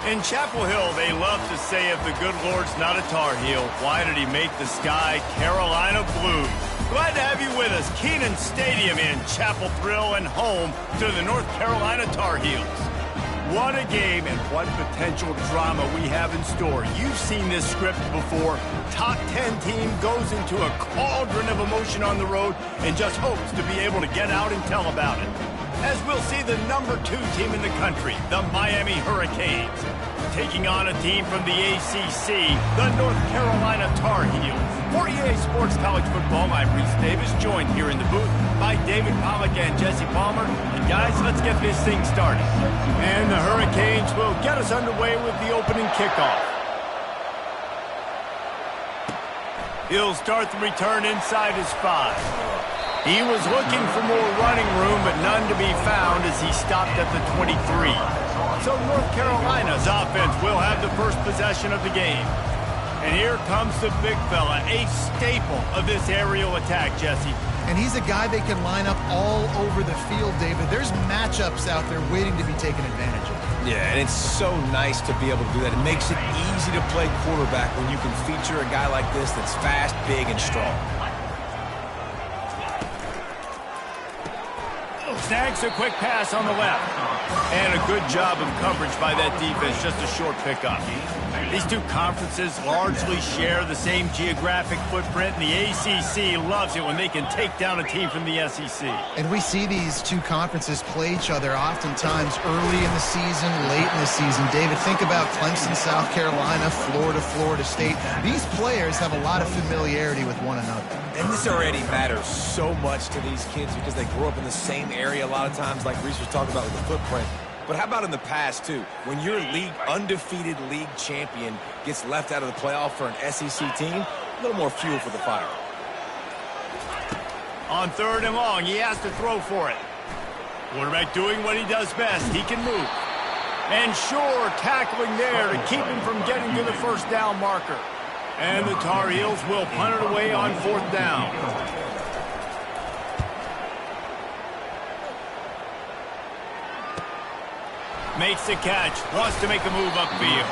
In Chapel Hill, they love to say if the good Lord's not a Tar Heel, why did he make the sky Carolina blue? Glad to have you with us. Kenan Stadium in Chapel Thrill and home to the North Carolina Tar Heels. What a game and what potential drama we have in store. You've seen this script before. Top 10 team goes into a cauldron of emotion on the road and just hopes to be able to get out and tell about it. As we'll see the #2 team in the country, the Miami Hurricanes, taking on a team from the ACC, the North Carolina Tar Heels. For EA Sports College Football, I'm Reese Davis, joined here in the booth by David Pollack and Jesse Palmer. And guys, let's get this thing started. And the Hurricanes will get us underway with the opening kickoff. He'll start the return inside his 5. He was looking for more running room, but none to be found as he stopped at the 23. So North Carolina's offense will have the first possession of the game. And here comes the big fella, a staple of this aerial attack, Jesse. And he's a guy they can line up all over the field, David. There's matchups out there waiting to be taken advantage of. Yeah, and it's so nice to be able to do that. It makes it easy to play quarterback when you can feature a guy like this that's fast, big, and strong. Snags a quick pass on the left. And a good job of coverage by that defense, just a short pickup. These two conferences largely share the same geographic footprint, and the ACC loves it when they can take down a team from the SEC. And we see these two conferences play each other oftentimes early in the season, late in the season. David, think about Clemson, South Carolina, Florida, Florida State. These players have a lot of familiarity with one another. And this already matters so much to these kids because they grew up in the same area a lot of times, like Reese was talking about with the footprint. But how about in the past, too? When your undefeated league champion gets left out of the playoff for an SEC team, a little more fuel for the fire. On 3rd and long, he has to throw for it. Quarterback doing what he does best. He can move. And sure, tackling there to keep him from getting to the first down marker. And the Tar Heels will punt it away on 4th down. Makes the catch, wants to make a move upfield.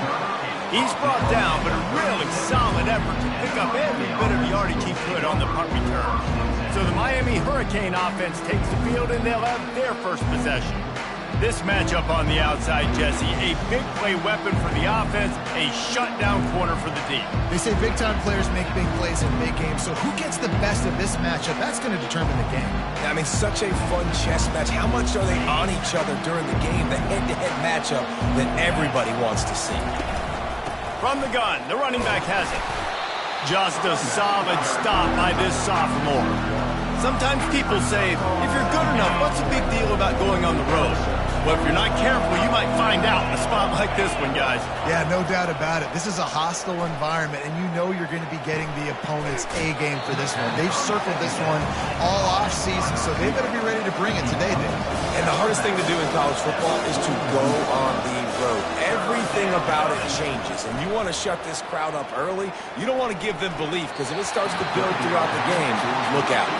He's brought down, but a really solid effort to pick up every bit of yardage he could on the punt return. So the Miami Hurricane offense takes the field, and they'll have their first possession. This matchup on the outside, Jesse, a big play weapon for the offense, a shutdown corner for the D. They say big-time players make big plays in big games, so who gets the best of this matchup? That's going to determine the game. I mean, such a fun chess match. How much are they on each other during the game, the head-to-head matchup that everybody wants to see? From the gun, the running back has it. Just a solid stop by this sophomore. Sometimes people say, if you're good enough, what's the big deal about going on the road? Well, if you're not careful, you might find out in a spot like this one, guys. Yeah, no doubt about it. This is a hostile environment, and you know you're going to be getting the opponent's A-game for this one. They've circled this one all off-season, so they better be ready to bring it today, Dave. And the hardest thing to do in college football is to go on the road. Everything about it changes, and you want to shut this crowd up early. You don't want to give them belief, because if it starts to build throughout the game, look out.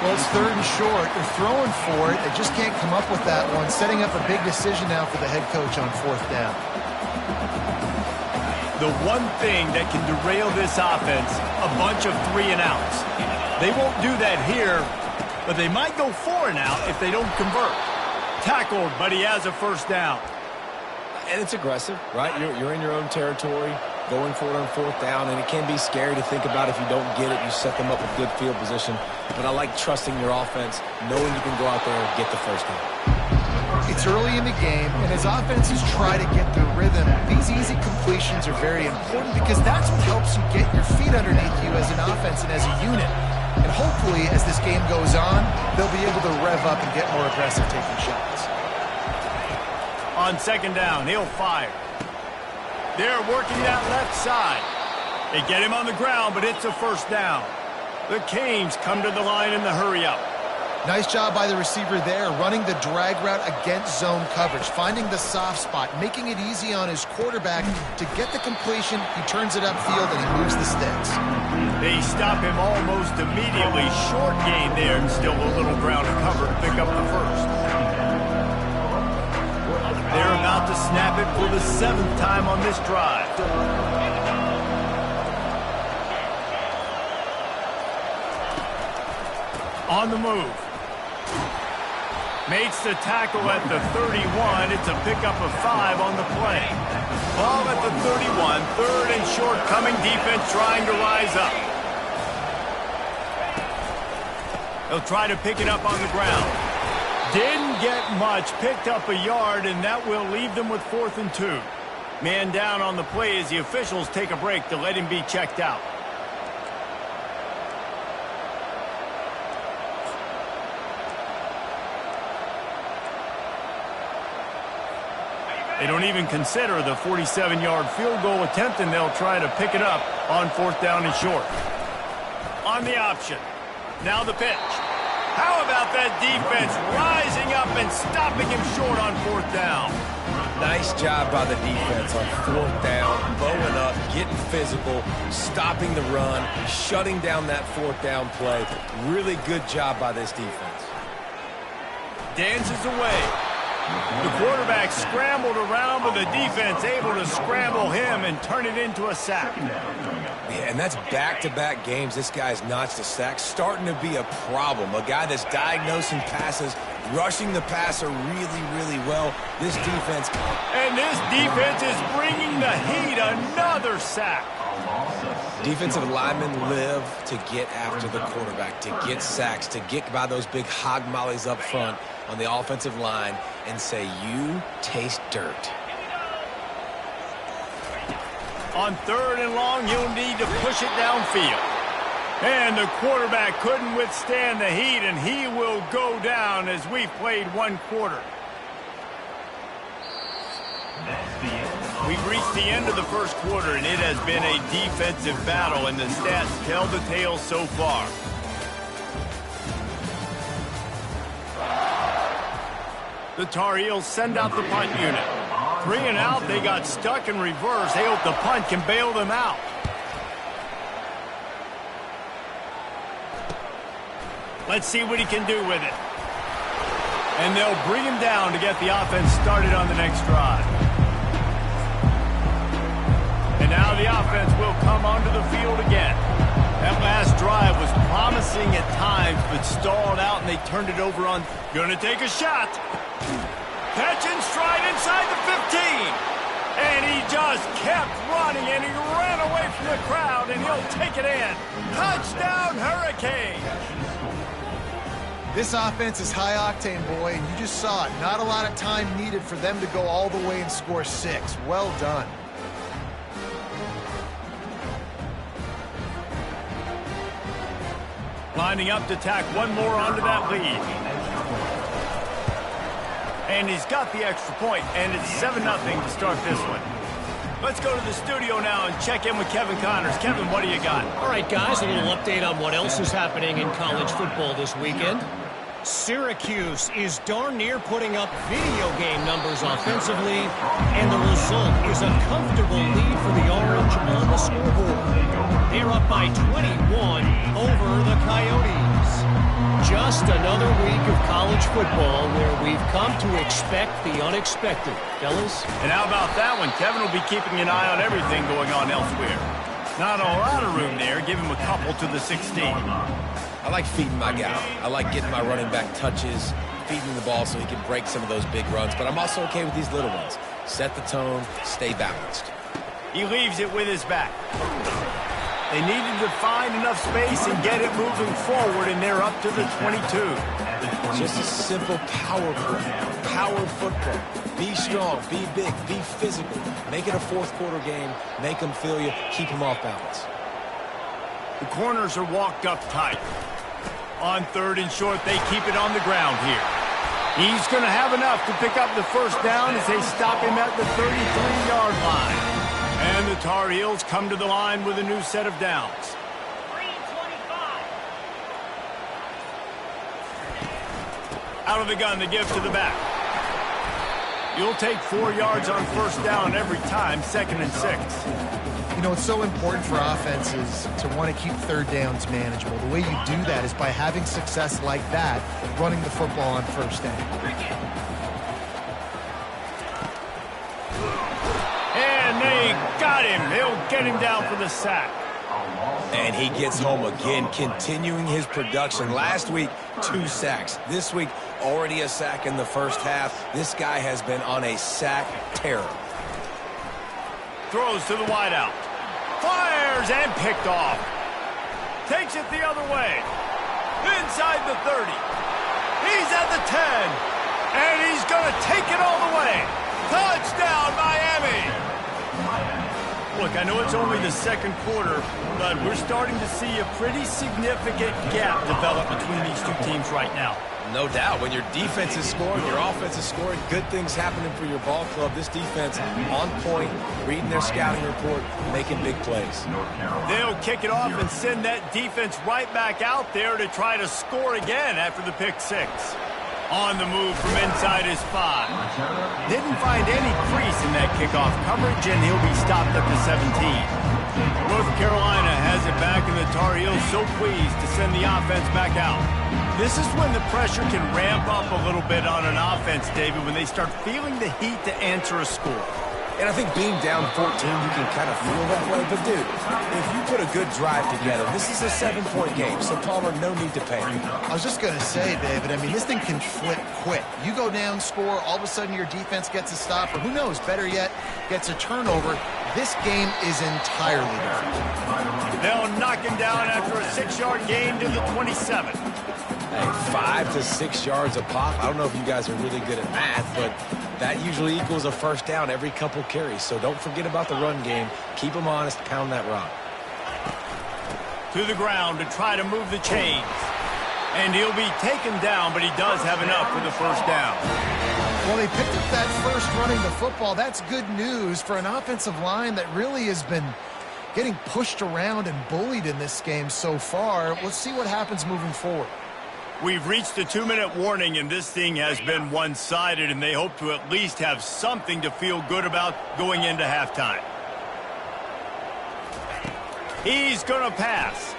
Well, it's 3rd and short. They're throwing for it. They just can't come up with that one. Setting up a big decision now for the head coach on 4th down. The one thing that can derail this offense, a bunch of 3-and-outs. They won't do that here, but they might go 4-and-out if they don't convert. Tackled, but he has a 1st down. And it's aggressive, right? You're in your own territory, going for it on 4th down, and it can be scary to think about if you don't get it. You set them up with good field position. But I like trusting your offense, knowing you can go out there and get the 1st down. It's early in the game, and as offenses try to get the rhythm, these easy completions are very important because that's what helps you get your feet underneath you as an offense and as a unit. And hopefully, as this game goes on, they'll be able to rev up and get more aggressive taking shots. On 2nd down, he'll fire. They're working that left side. They get him on the ground, but it's a 1st down. The Canes come to the line in the hurry-up. Nice job by the receiver there, running the drag route against zone coverage, finding the soft spot, making it easy on his quarterback to get the completion. He turns it upfield, and he moves the sticks. They stop him almost immediately. Short gain there, and still a little ground to cover to pick up the 1st. They're about to to snap it for the 7th time on this drive. On the move. Makes the tackle at the 31. It's a pickup of 5 on the play. Ball at the 31. 3rd and short coming. Defense trying to rise up. They'll try to pick it up on the ground. Didn't get much. Picked up a yard, and that will leave them with 4th and 2. Man down on the play as the officials take a break to let him be checked out. They don't even consider the 47-yard field goal attempt, and they'll try to pick it up on 4th down and short. On the option. Now the pitch. How about that defense rising up and stopping him short on 4th down? Nice job by the defense on 4th down, bowing up, getting physical, stopping the run, shutting down that 4th down play. Really good job by this defense. Dances away. The quarterback scrambled around, but the defense able to scramble him and turn it into a sack. Yeah, and that's back-to-back games. This guy's notched a sack, starting to be a problem. A guy that's diagnosing passes, rushing the passer really, really well. This defense. And this defense is bringing the heat. Another sack. Defensive linemen live to get after the quarterback, to get sacks, to get by those big hog mollies up front on the offensive line and say, you taste dirt. On 3rd and long, you'll need to push it downfield. And the quarterback couldn't withstand the heat, and he will go down as we've played 1 quarter. We've reached the end of the 1st quarter, and it has been a defensive battle, and the stats tell the tale so far. The Tar Heels send out the punt unit. 3 and out, they got stuck in reverse. They hope the punt can bail them out. Let's see what he can do with it. And they'll bring him down to get the offense started on the next drive. And now the offense will come onto the field again. That last drive was promising at times, but stalled out, and they turned it over on. Gonna take a shot. Catch and stride inside the 15. And he just kept running, and he ran away from the crowd, and he'll take it in. Touchdown, Hurricane. This offense is high octane, boy, and you just saw it. Not a lot of time needed for them to go all the way and score 6. Well done. Lining up to tack one more onto that lead. And he's got the extra point, and it's 7-0 to start this one. Let's go to the studio now and check in with Kevin Connors. Kevin, what do you got? All right, guys, a little update on what else is happening in college football this weekend. Syracuse is darn near putting up video game numbers offensively, and the result is a comfortable lead for the Orange on the scoreboard. They're up by 21 over the Coyotes. Just another week of college football where we've come to expect the unexpected, fellas. And how about that one? Kevin will be keeping an eye on everything going on elsewhere. Not a lot of room there. Give him a couple to the 16. I like feeding my guy. I like getting my running back touches, feeding the ball so he can break some of those big runs. But I'm also okay with these little ones. Set the tone, stay balanced. He leaves it with his back. They needed to find enough space and get it moving forward, and they're up to the 22. Just a simple power play. Power football. Be strong, be big, be physical. Make it a 4th quarter game. Make them feel you. Keep them off balance. The corners are walked up tight. On 3rd and short, they keep it on the ground here. He's going to have enough to pick up the 1st down as they stop him at the 33-yard line. And the Tar Heels come to the line with a new set of downs. Out of the gun to give to the back. You'll take 4 yards on 1st down every time, 2nd and 6. You know, it's so important for offenses to want to keep 3rd downs manageable. The way you do that is by having success like that, running the football on 1st down. Got him. He'll get him down for the sack. And he gets home again, continuing his production. Last week, 2 sacks. This week, already a sack in the first half. This guy has been on a sack terror. Throws to the wideout. Fires and picked off. Takes it the other way. Inside the 30. He's at the 10. And he's going to take it all the way. Touchdown, Miami. Look, I know it's only the second quarter, but we're starting to see a pretty significant gap develop between these two teams right now. No doubt. When your defense is scoring, your offense is scoring, good things happening for your ball club. This defense on point, reading their scouting report, making big plays. They'll kick it off and send that defense right back out there to try to score again after the pick 6. On the move from inside his 5. Didn't find any crease in that kickoff coverage, and he'll be stopped at the 17. North Carolina has it back, and the Tar Heels so pleased to send the offense back out. This is when the pressure can ramp up a little bit on an offense, David, when they start feeling the heat to answer a score. And I think being down 14, you can kind of feel that way. But, dude, if you put a good drive together, this is a 7-point game, so, Palmer, no need to panic. I was just going to say, David, I mean, this thing can flip quick. You go down, score, all of a sudden your defense gets a stop, or who knows, better yet, gets a turnover. This game is entirely different. They'll knock him down after a 6-yard gain to the 27. Hey, 5 to 6 yards a pop. I don't know if you guys are really good at math, but that usually equals a first down every couple carries. So don't forget about the run game. Keep them honest. Pound that rock. To the ground to try to move the chains. And he'll be taken down, but he does have enough for the first down. Well, they picked up that first running the football. That's good news for an offensive line that really has been getting pushed around and bullied in this game so far. Let's see what happens moving forward. We've reached the 2-minute warning, and this thing has been one-sided, and they hope to at least have something to feel good about going into halftime. He's going to pass.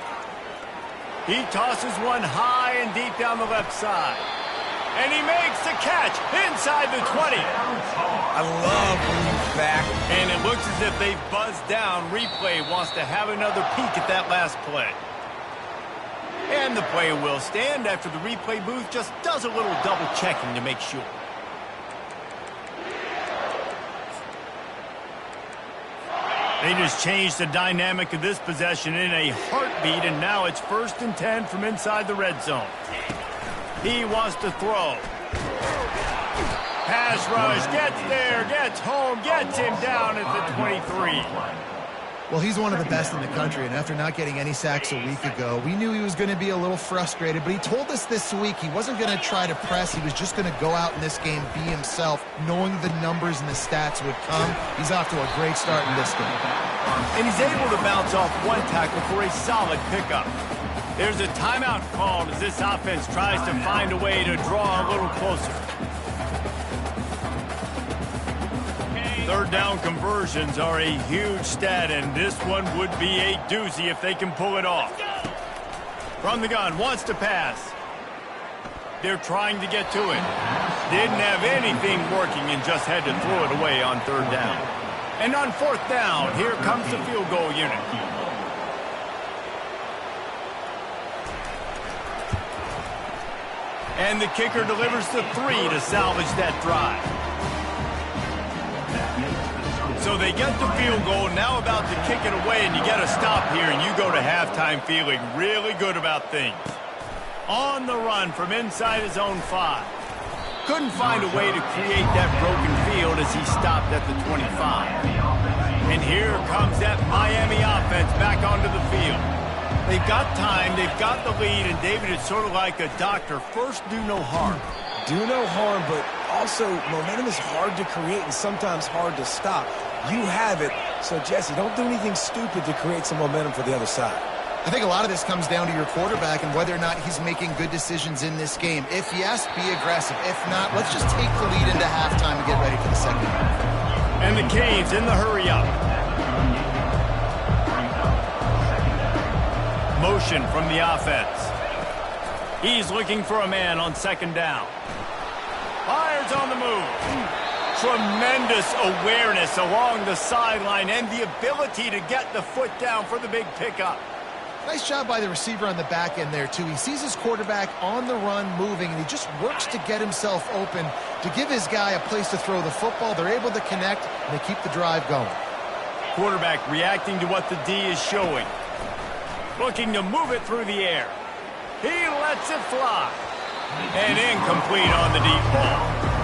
He tosses one high and deep down the left side. And he makes the catch inside the 20. I love when you back. And it looks as if they've buzzed down. Replay wants to have another peek at that last play. And the play will stand after the replay booth just does a little double checking to make sure. They just changed the dynamic of this possession in a heartbeat, and now it's 1st and 10 from inside the red zone. He wants to throw. Pass rush, gets there, gets home, gets him down at the 23. Well, he's one of the best in the country, and after not getting any sacks a week ago, we knew he was going to be a little frustrated, but he told us this week he wasn't going to try to press. He was just going to go out in this game, be himself, knowing the numbers and the stats would come. He's off to a great start in this game. And he's able to bounce off one tackle for a solid pickup. There's a timeout called as this offense tries to find a way to draw a little closer. 3rd down conversions are a huge stat, and this one would be a doozy if they can pull it off. From the gun, wants to pass. They're trying to get to it. Didn't have anything working and just had to throw it away on 3rd down. And on 4th down, here comes the field goal unit. And the kicker delivers the 3 to salvage that drive. So they get the field goal, now about to kick it away, and you get a stop here, and you go to halftime feeling really good about things. On the run from inside his own 5. Couldn't find a way to create that broken field as he stopped at the 25. And here comes that Miami offense back onto the field. They've got time, they've got the lead, and David, it's sort of like a doctor. First, do no harm. Do no harm, but also momentum is hard to create and sometimes hard to stop. You have it, so Jesse, don't do anything stupid to create some momentum for the other side. I think a lot of this comes down to your quarterback and whether or not he's making good decisions in this game. If yes, be aggressive. If not, let's just take the lead into halftime and get ready for the second half. And the Canes in the hurry up. Motion from the offense. He's looking for a man on 2nd down. Fires on the move. Tremendous awareness along the sideline and the ability to get the foot down for the big pickup. Nice job by the receiver on the back end there, too. He sees his quarterback on the run moving, and he just works to get himself open to give his guy a place to throw the football. They're able to connect, and they keep the drive going. Quarterback reacting to what the D is showing. Looking to move it through the air. He lets it fly. And incomplete on the deep ball.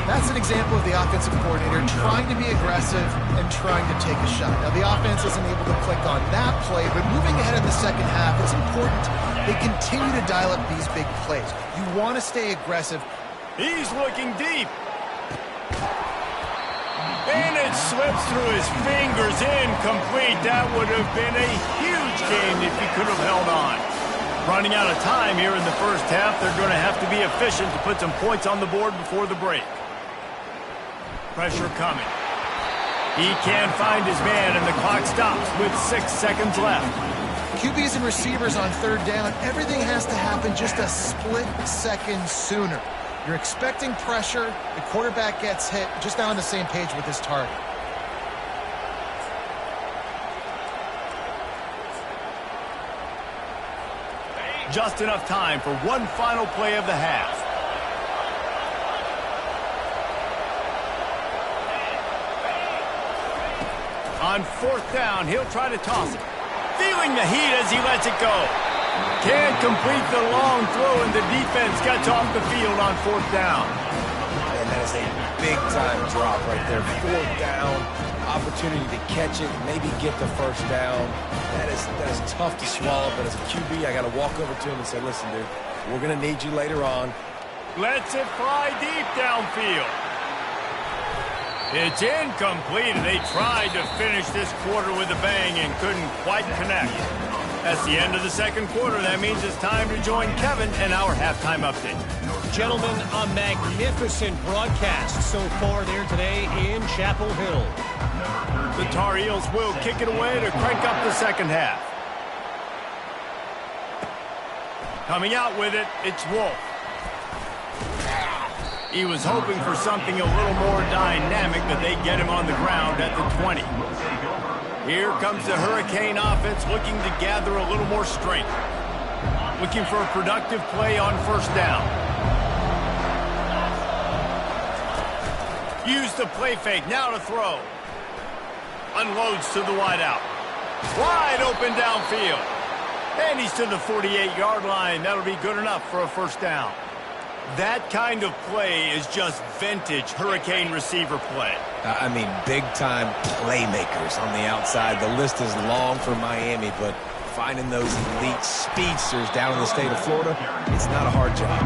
That's an example of the offensive coordinator trying to be aggressive and trying to take a shot. Now, the offense isn't able to click on that play, but moving ahead in the second half, it's important they continue to dial up these big plays. You want to stay aggressive. He's looking deep. And it slips through his fingers, incomplete. That would have been a huge game if he could have held on. Running out of time here in the first half, they're going to have to be efficient to put some points on the board before the break. Pressure coming. He can't find his man, and the clock stops with 6 seconds left. QBs and receivers on third down, everything has to happen just a split second sooner. You're expecting pressure, the quarterback gets hit, just not on the same page with his target. Just enough time for one final play of the half. On fourth down, he'll try to toss it. Feeling the heat as he lets it go. Can't complete the long throw, and the defense gets off the field on fourth down. And that is a big-time drop right there. Fourth down, opportunity to catch it, maybe get the first down. That is tough to swallow, but as a QB, I got to walk over to him and say, listen, dude, we're going to need you later on. Lets it fly deep downfield. It's incomplete, and they tried to finish this quarter with a bang and couldn't quite connect. That's the end of the second quarter. That means it's time to join Kevin and our halftime update. Gentlemen, a magnificent broadcast so far there today in Chapel Hill. The Tar Heels will kick it away to crank up the second half. Coming out with it, it's Wolf. He was hoping for something a little more dynamic, but they get him on the ground at the 20. Here comes the Hurricane offense looking to gather a little more strength. Looking for a productive play on first down. Use the play fake, now to throw. Unloads to the wideout. Wide open downfield. And he's to the 48-yard line. That'll be good enough for a first down. That kind of play is just vintage Hurricane receiver play. I mean, big-time playmakers on the outside. The list is long for Miami, but finding those elite speedsters down in the state of Florida, it's not a hard job.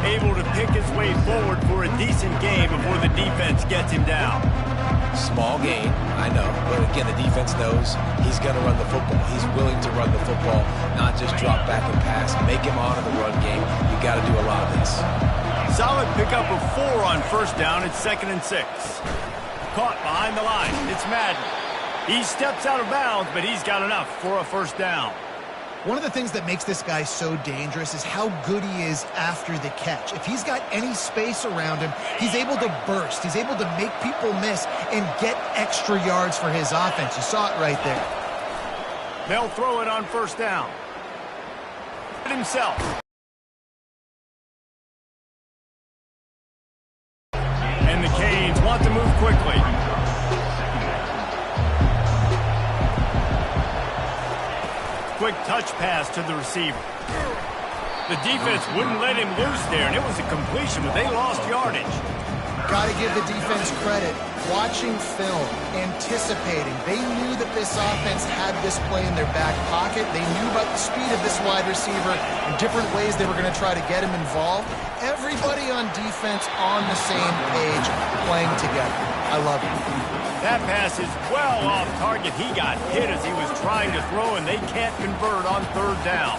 Able to pick his way forward for a decent game before the defense gets him down. Small gain, I know, but again, the defense knows he's going to run the football. He's willing to run the football, not just drop back and pass. Make him honor the run game. You got to do a lot of this. Solid pickup of 4 on first down. It's 2nd and 6. Caught behind the line. It's Madden. He steps out of bounds, but he's got enough for a first down. One of the things that makes this guy so dangerous is how good he is after the catch. If he's got any space around him, he's able to burst. He's able to make people miss and get extra yards for his offense. You saw it right there. They'll throw it on first down. Himself. And the Canes want to move quickly. Quick touch pass to the receiver. The defense wouldn't let him loose there, and it was a completion, but they lost yardage. Got to give the defense credit. Watching film, anticipating. They knew that this offense had this play in their back pocket. They knew about the speed of this wide receiver and different ways they were going to try to get him involved. Everybody on defense on the same page, playing together. I love it. That pass is well off target. He got hit as he was trying to throw, and they can't convert on third down.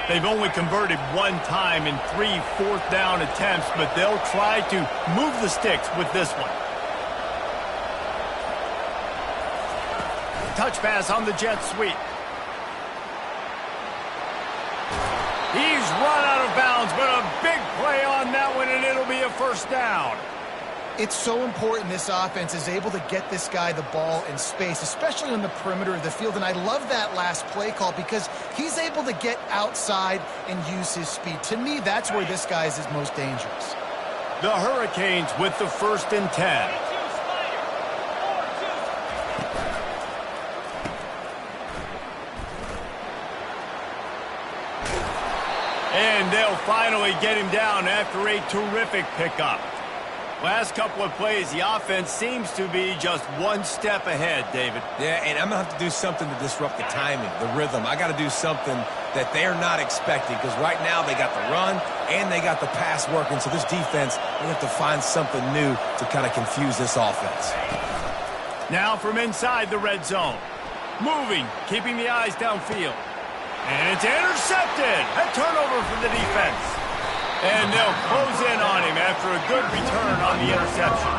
They've only converted one time in 3 fourth down attempts, but they'll try to move the sticks with this one. touch pass on the jet sweep. He's run out of bounds, but a big play on that one, and it'll be a first down. It's so important this offense is able to get this guy the ball in space, especially on the perimeter of the field. And I love that last play call because he's able to get outside and use his speed. To me, that's where this guy is his most dangerous. The Hurricanes with the 1st and 10. And they'll finally get him down after a terrific pickup. Last couple of plays, the offense seems to be just one step ahead, David. Yeah, and I'm going to have to do something to disrupt the timing, the rhythm. I got to do something that they're not expecting because right now they got the run and they got the pass working. So this defense, they have to find something new to kind of confuse this offense. Now from inside the red zone. Moving, keeping the eyes downfield. And it's intercepted. A turnover for the defense. And they'll close in on him after a good return on the interception.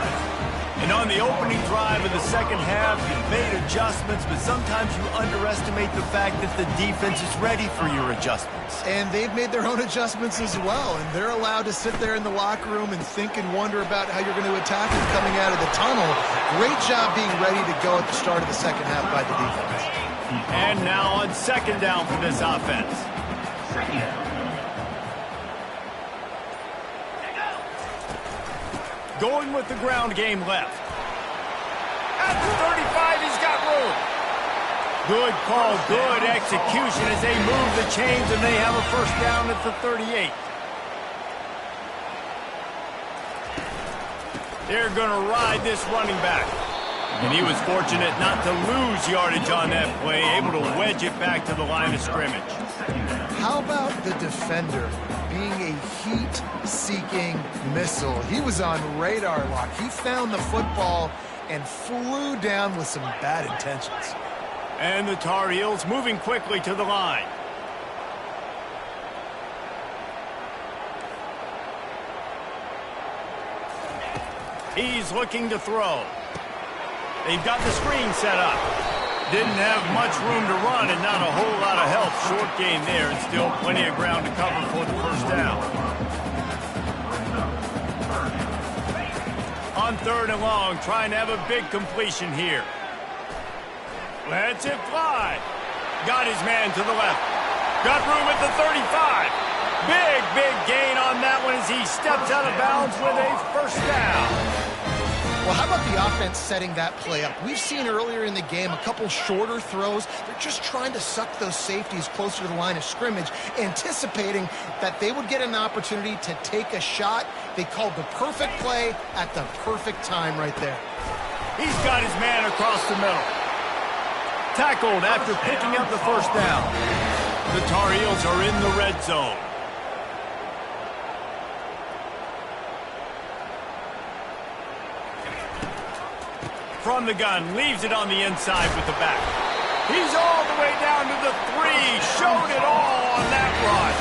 And on the opening drive of the second half, you've made adjustments, but sometimes you underestimate the fact that the defense is ready for your adjustments. And they've made their own adjustments as well, and they're allowed to sit there in the locker room and think and wonder about how you're going to attack them coming out of the tunnel. Great job being ready to go at the start of the second half by the defense. And now on 2nd down for this offense. Going with the ground game left. At the 35, he's got room. Good call, good execution as they move the chains and they have a first down at the 38. They're going to ride this running back. And he was fortunate not to lose yardage on that play, able to wedge it back to the line of scrimmage. How about the defender being a heat-seeking missile? He was on radar lock. He found the football and flew down with some bad intentions. And the Tar Heels moving quickly to the line. He's looking to throw. They've got the screen set up. Didn't have much room to run and not a whole lot of help. Short gain there and still plenty of ground to cover for the first down. On 3rd and long, trying to have a big completion here. Lets it fly. Got his man to the left. Got room at the 35. Big gain on that one as he steps out of bounds with a first down. Well, how about the offense setting that play up? We've seen earlier in the game a couple shorter throws. They're just trying to suck those safeties closer to the line of scrimmage, anticipating that they would get an opportunity to take a shot. They called the perfect play at the perfect time right there. He's got his man across the middle. Tackled after picking up the first down. The Tar Heels are in the red zone. From the gun, leaves it on the inside with the back. He's all the way down to the 3. Showed it all on that run.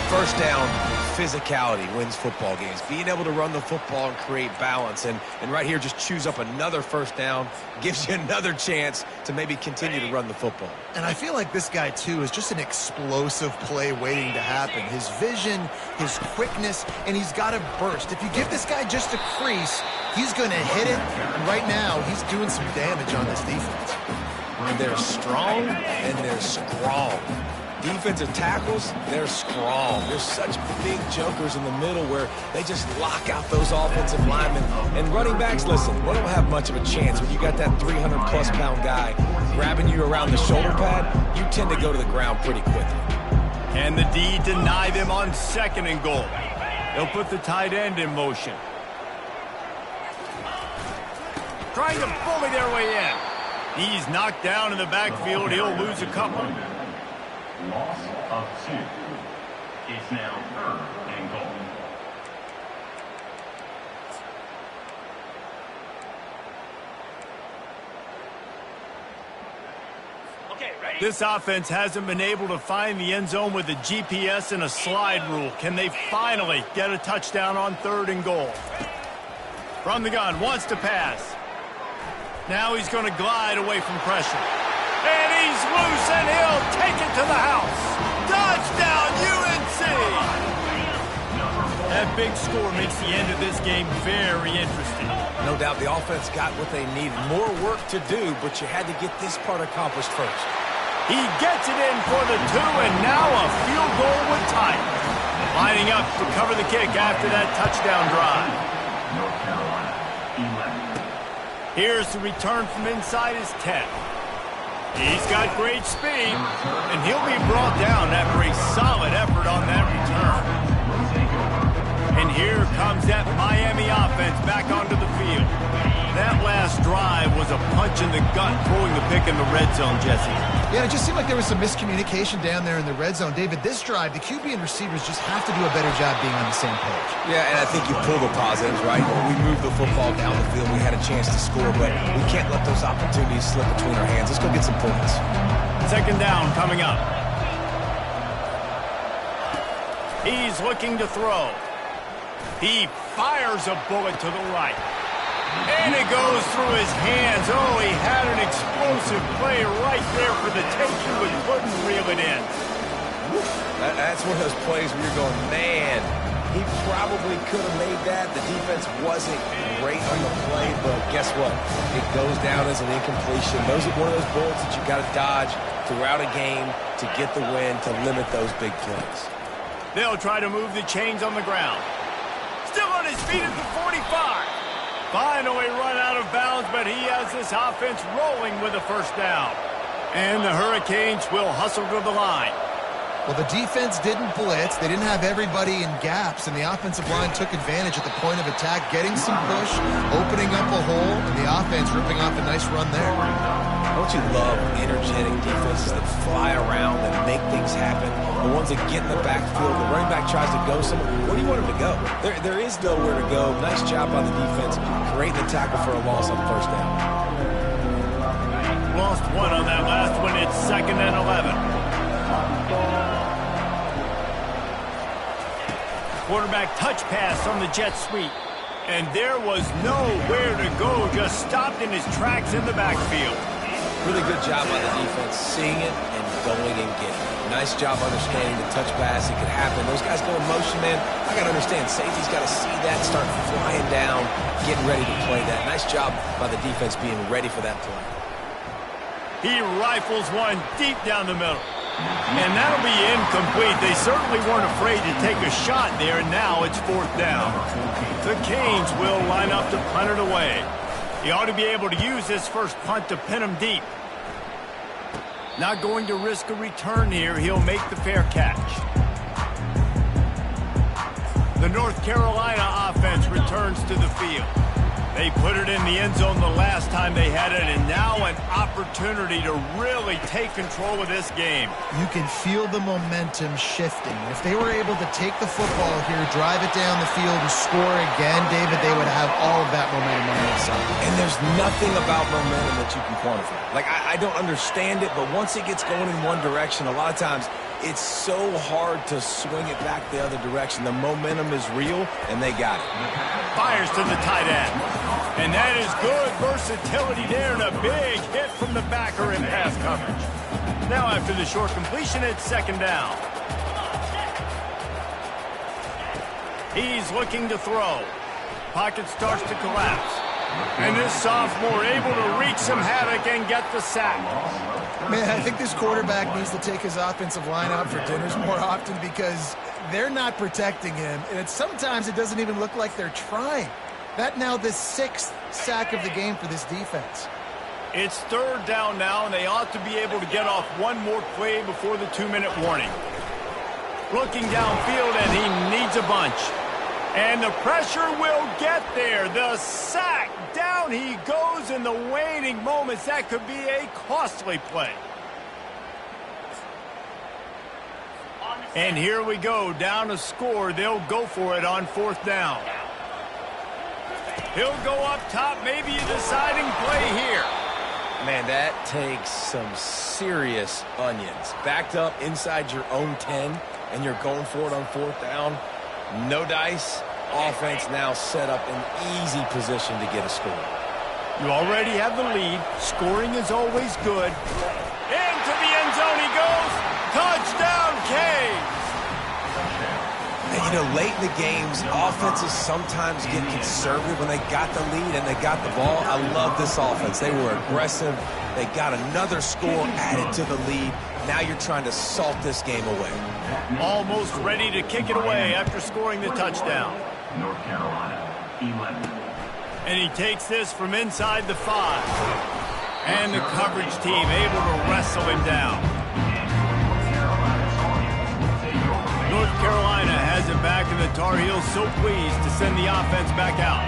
First down, physicality wins football games. Being able to run the football and create balance. And right here, just choose up another first down. Gives you another chance to maybe continue to run the football. And I feel like this guy, too, is just an explosive play waiting to happen. His vision, his quickness, and he's got a burst. If you give this guy just a crease, he's going to hit it. And right now, he's doing some damage on this defense. They're strong and they're strong. Defensive tackles, they're strong. There's such big jokers in the middle where they just lock out those offensive linemen. And running backs, listen, they don't have much of a chance. When you got that 300-plus pound guy grabbing you around the shoulder pad, you tend to go to the ground pretty quickly. And the D deny them on 2nd and goal. They'll put the tight end in motion. Trying to bully their way in. He's knocked down in the backfield. He'll lose a couple. Loss of 2. It's now 3rd and goal. Okay, ready? This offense hasn't been able to find the end zone with a GPS and a slide rule. Can they finally get a touchdown on 3rd and goal? From the gun, wants to pass. Now he's going to glide away from pressure. He's loose, and he'll take it to the house. Touchdown, UNC! That big score makes the end of this game very interesting. No doubt the offense got what they needed. More work to do, but you had to get this part accomplished first. He gets it in for the 2, and now a field goal would tie it. Lining up to cover the kick after that touchdown drive. North Carolina, 11. Here's the return from inside his 10. He's got great speed, and he'll be brought down after a solid effort on that return. And here comes that Miami offense back onto the field. That last drive was a punch in the gut, throwing the pick in the red zone, Jesse. Yeah, it just seemed like there was some miscommunication down there in the red zone. David, this drive, the QB and receivers just have to do a better job being on the same page. Yeah, and I think you pull the positives, right? We moved the football down the field. We had a chance to score, but we can't let those opportunities slip between our hands. Let's go get some points. Second down coming up. He's looking to throw. He fires a bullet to the right. And it goes through his hands. Oh, he had an explosive play right there for the taking, but couldn't reel it in. That's one of those plays where you're going, man, he probably could have made that. The defense wasn't great on the play, but guess what? It goes down as an incompletion. Those are one of those bullets that you got to dodge throughout a game to get the win, to limit those big plays. They'll try to move the chains on the ground. Still on his feet at the 45. Finally run out of bounds, but he has this offense rolling with a first down. And the Hurricanes will hustle to the line. Well, the defense didn't blitz. They didn't have everybody in gaps, and the offensive line took advantage at the point of attack, getting some push, opening up a hole, and the offense ripping off a nice run there. Don't you love energetic defenses that fly around and make things happen? The ones that get in the backfield, the running back tries to go somewhere. Where do you want him to go? There is nowhere to go. Nice job by the defense, creating the tackle for a loss on first down. Lost one on that last one. It's 2nd and 11. Quarterback touch pass on the jet sweep. And there was nowhere to go, just stopped in his tracks in the backfield. Really good job by the defense, seeing it and going and getting it. Nice job understanding the touch pass. It could happen. Those guys go in motion, man. I got to understand, safety's got to see that, start flying down, getting ready to play that. Nice job by the defense being ready for that play. He rifles one deep down the middle. And that'll be incomplete. They certainly weren't afraid to take a shot there, and now it's 4th down. The Canes will line up to punt it away. He ought to be able to use this first punt to pin him deep. Not going to risk a return here. He'll make the fair catch. The North Carolina offense returns to the field. They put it in the end zone the last time they had it, and now an opportunity to really take control of this game. You can feel the momentum shifting. If they were able to take the football here, drive it down the field, and score again, David, they would have all of that momentum on their side. And there's nothing about momentum that you can quantify. Like, I don't understand it, but once it gets going in one direction, a lot of times it's so hard to swing it back the other direction. The momentum is real, and they got it. Fires to the tight end. And that is good versatility there, and a big hit from the backer in pass coverage. Now after the short completion, it's 2nd down. He's looking to throw. Pocket starts to collapse. And this sophomore able to wreak some havoc and get the sack. Man, I think this quarterback needs to take his offensive line out for dinners more often because they're not protecting him. And sometimes it doesn't even look like they're trying. That now the 6th sack of the game for this defense. It's 3rd down now, and they ought to be able to get off one more play before the 2-minute warning. Looking downfield, and he needs a bunch. And the pressure will get there. The sack. Down he goes in the waning moments. That could be a costly play. And here we go. Down a score. They'll go for it on 4th down. He'll go up top. Maybe a deciding play here. Man, that takes some serious onions. Backed up inside your own 10, and you're going for it on 4th down. No dice. Offense now set up an easy position to get a score. You already have the lead. Scoring is always good. And You know, late in the games, offenses sometimes get conservative when they got the lead and they got the ball. I love this offense. They were aggressive. They got another score added to the lead. Now you're trying to salt this game away. Almost ready to kick it away after scoring the touchdown. North Carolina, 11. And he takes this from inside the 5. And the coverage team able to wrestle him down. North Carolina has it back, and the Tar Heels so pleased to send the offense back out.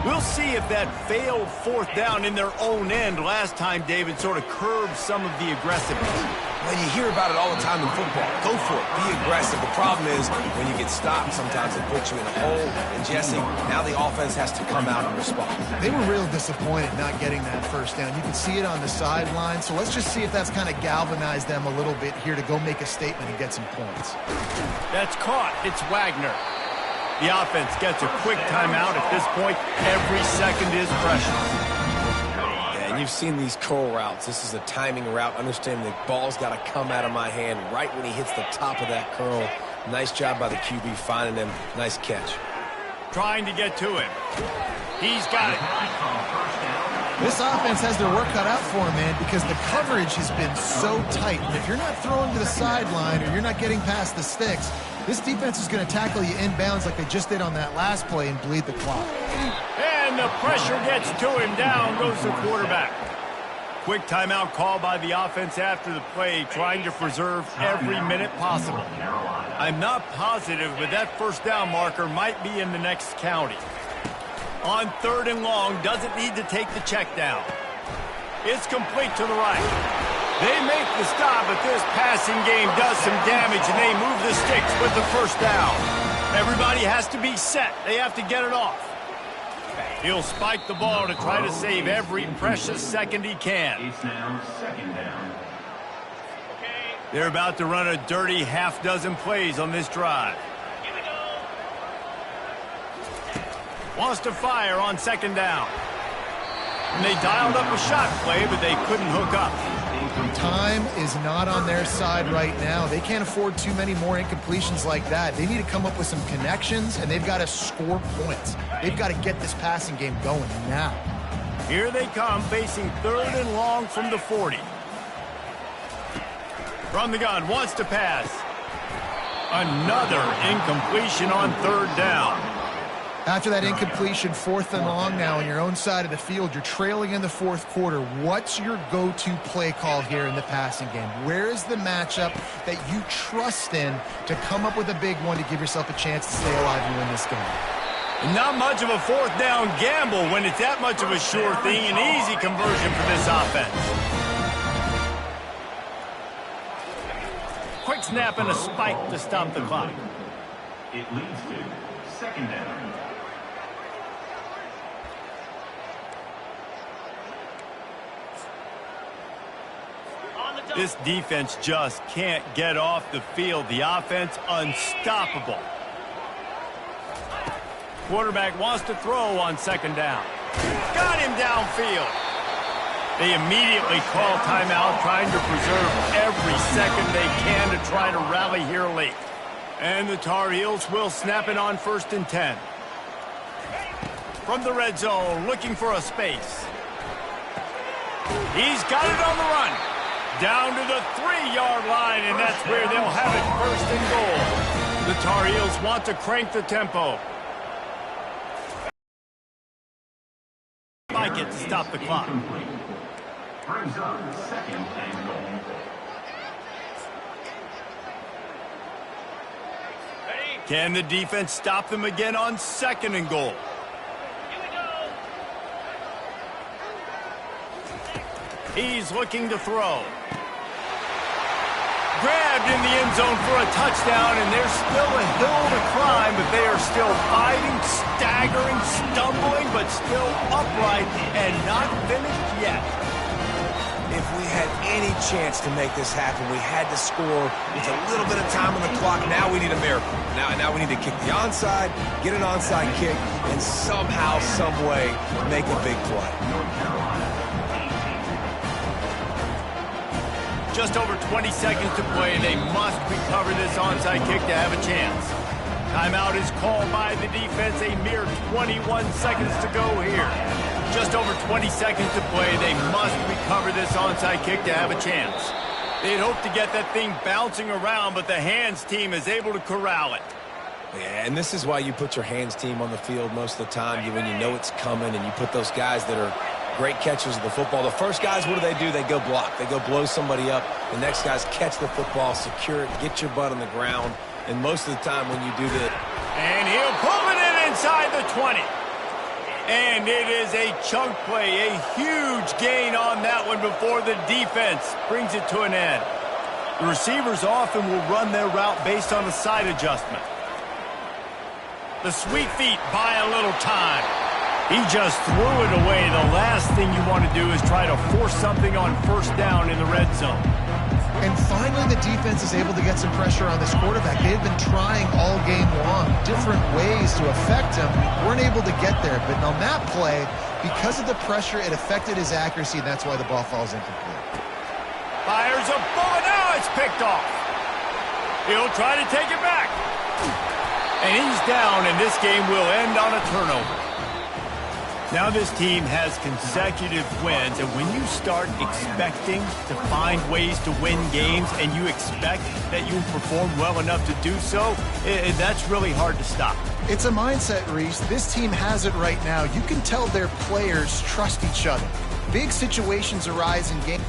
We'll see if that failed 4th down in their own end last time, David, sort of curbed some of the aggressiveness. Well, you hear about it all the time in football. Go for it. Be aggressive. The problem is when you get stopped, sometimes it puts you in a hole. And, Jesse, now the offense has to come out and respond. They were real disappointed not getting that 1st down. You can see it on the sideline. So let's just see if that's kind of galvanized them a little bit here to go make a statement and get some points. That's caught. It's Wagner. The offense gets a quick timeout at this point. Every second is precious. And you've seen these curl routes. This is a timing route. Understanding the ball's got to come out of my hand right when he hits the top of that curl. Nice job by the QB finding him. Nice catch. Trying to get to him. He's got it. This offense has their work cut out for them, man, because the coverage has been so tight. And if you're not throwing to the sideline or you're not getting past the sticks, this defense is going to tackle you inbounds like they just did on that last play and bleed the clock. And the pressure gets to him. Down goes the quarterback. Quick timeout call by the offense after the play, trying to preserve every minute possible. I'm not positive, but that 1st down marker might be in the next county. On 3rd and long, doesn't need to take the check down. It's complete to the right. They make the stop, but this passing game does some damage, and they move the sticks with the 1st down. Everybody has to be set. They have to get it off. He'll spike the ball to try to save every precious second he can. It's now 2nd down. They're about to run a dirty half-dozen plays on this drive. Wants to fire on 2nd down. And they dialed up a shot play, but they couldn't hook up. Time is not on their side right now. They can't afford too many more incompletions like that. They need to come up with some connections, and they've got to score points. They've got to get this passing game going now. Here they come, facing 3rd and long from the 40. From the gun, wants to pass. Another incompletion on 3rd down. After that incompletion, 4th and long now on your own side of the field, you're trailing in the 4th quarter. What's your go-to play call here in the passing game? Where is the matchup that you trust in to come up with a big one to give yourself a chance to stay alive and win this game? Not much of a 4th down gamble when it's that much of a sure thing. An easy conversion for this offense. Quick snap and a spike to stop the clock. It leads to 2nd down. This defense just can't get off the field. The offense unstoppable. Quarterback wants to throw on 2nd down. Got him downfield. They immediately call timeout, trying to preserve every second they can to try to rally here late. And the Tar Heels will snap it on 1st and 10. From the red zone, looking for a space. He's got it on the run. Down to the 3-yard line, and that's where they'll have it 1st and goal. The Tar Heels want to crank the tempo. Spike it to stop the clock. Brings up 2nd and goal. Can the defense stop them again on 2nd and goal? He's looking to throw. Grabbed in the end zone for a touchdown, and there's still a hill to climb, but they are still fighting, staggering, stumbling, but still upright and not finished yet. If we had any chance to make this happen, we had to score with a little bit of time on the clock. Now we need a miracle. Now we need to kick the onside, get an onside kick, and somehow, some way, make a big play. Just over 20 seconds to play, and they must recover this onside kick to have a chance. Timeout is called by the defense. A mere 21 seconds to go here. Just over 20 seconds to play. They must recover this onside kick to have a chance. They'd hope to get that thing bouncing around, but the hands team is able to corral it. Yeah, and this is why you put your hands team on the field most of the time when you know it's coming, and you put those guys that are great catchers of the football. The first guys, what do? They go block. They go blow somebody up. The next guys catch the football, secure it, get your butt on the ground. And most of the time when you do that. And he'll pull it in inside the 20. And it is a chunk play, a huge gain on that one before the defense brings it to an end. The receivers often will run their route based on a side adjustment. The sweet feet buy a little time. He just threw it away. The last thing you want to do is try to force something on first down in the red zone. And finally, the defense is able to get some pressure on this quarterback. They had been trying all game long, different ways to affect him. Weren't able to get there. But on that play, because of the pressure, it affected his accuracy, and that's why the ball falls incomplete. Fires a bullet. Now it's picked off. He'll try to take it back. And he's down, and this game will end on a turnover. Now this team has consecutive wins, and when you start expecting to find ways to win games and you expect that you'll perform well enough to do so, that's really hard to stop. It's a mindset, Reese. This team has it right now. You can tell their players trust each other. Big situations arise in games.